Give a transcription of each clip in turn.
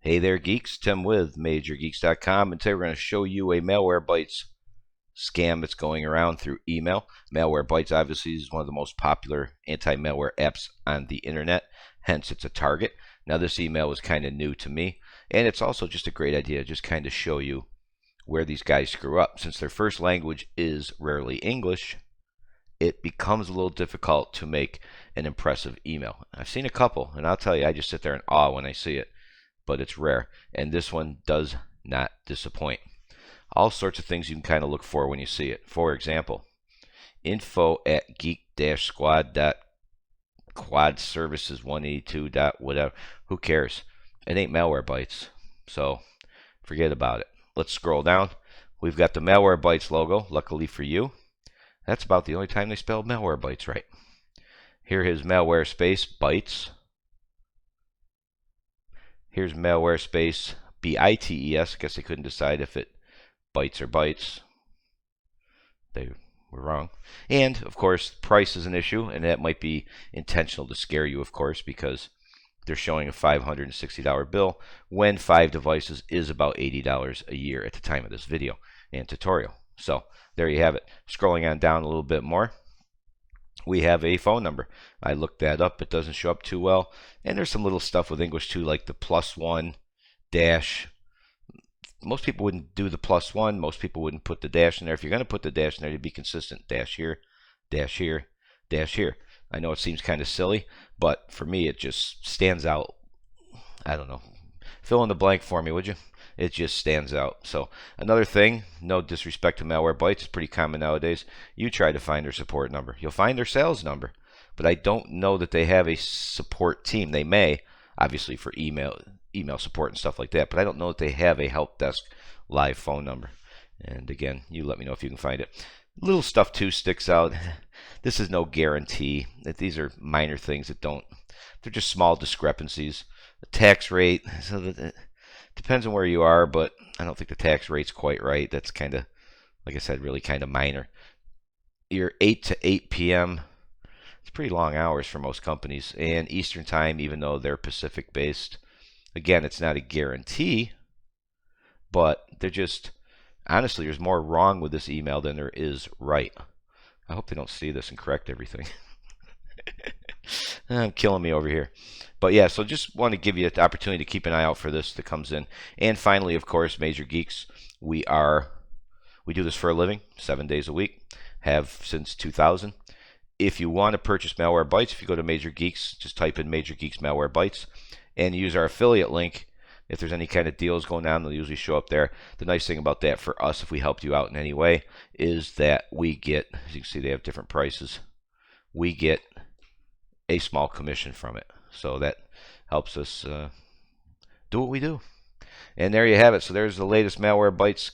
Hey there, geeks. Tim with MajorGeeks.com, and today we're going to show you a Malwarebytes scam that's going around through email. Malwarebytes obviously is one of the most popular anti-malware apps on the internet, hence it's a target. Now this email was kind of new to me, and it's also just a great idea to just kind of show you where these guys screw up. Since their first language is rarely English, it becomes a little difficult to make an impressive email. I've seen a couple, and I'll tell you, I just sit there in awe when I see it. But it's rare, and this one does not disappoint. All sorts of things you can kind of look for when you see it. For example, info@geek-squad.quadservices182. Whatever. Who cares? It ain't Malwarebytes, so forget about it. Let's scroll down. We've got the Malwarebytes logo. Luckily for you, that's about the only time they spelled Malwarebytes right. Here is malware space bytes. Here's malware space BITES. I guess they couldn't decide if it bytes or bytes. They were wrong. And, of course, price is an issue, and that might be intentional to scare you, of course, because they're showing a $560 bill when 5 devices is about $80 a year at the time of this video and tutorial. So, there you have it. Scrolling on down a little bit more, we have a phone number. I looked that up. It doesn't show up too well. And there's some little stuff with English too, like the +1 dash. Most people wouldn't do the +1. Most people wouldn't put the dash in there. If you're going to put the dash in there, you'd be consistent. Dash here, dash here, dash here. I know it seems kind of silly, but for me, it just stands out. I don't know. Fill in the blank for me, would you? It just stands out. So another thing, no disrespect to Malwarebytes, it's pretty common nowadays. You try to find their support number. You'll find their sales number, but I don't know that they have a support team. They may, obviously, for email support and stuff like that, but I don't know that they have a help desk live phone number. And again, you let me know if you can find it. Little stuff too sticks out. This is no guarantee. These are minor things that don't. They're just small discrepancies. The tax rate. So that. Depends on where you are, but I don't think the tax rate's quite right. That's kind of, like I said, really kind of minor. You're 8 to 8 p.m. It's pretty long hours for most companies. And Eastern time, even though they're Pacific based. Again, it's not a guarantee, but they're just, honestly, there's more wrong with this email than there is right. I hope they don't see this and correct everything. Killing me over here. But yeah, so just want to give you the opportunity to keep an eye out for this that comes in. And finally, of course, Major Geeks, we do this for a living, 7 days a week, have since 2000. If you want to purchase Malwarebytes, if you go to Major Geeks, just type in Major Geeks Malwarebytes and use our affiliate link. If there's any kind of deals going on, they'll usually show up there. The nice thing about that for us, if we helped you out in any way, is that we get, as you can see, they have different prices. We get a small commission from it. So that helps us do what we do. And there you have it. So there's the latest Malwarebytes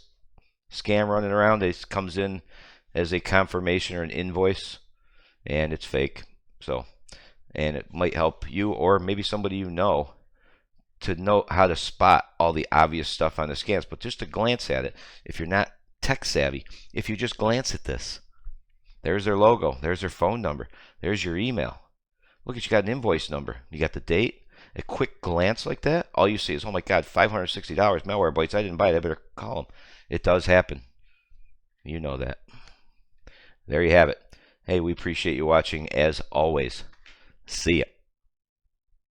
scam running around. It comes in as a confirmation or an invoice, and it's fake. So, and it might help you or maybe somebody you know to know how to spot all the obvious stuff on the scams. But just to glance at it, if you're not tech savvy, if you just glance at this, there's their logo, there's their phone number, there's your email. Look at, you got an invoice number. You got the date. A quick glance like that, all you see is, oh my God, $560 Malwarebytes. I didn't buy it. I better call them. It does happen. You know that. There you have it. Hey, we appreciate you watching as always. See ya.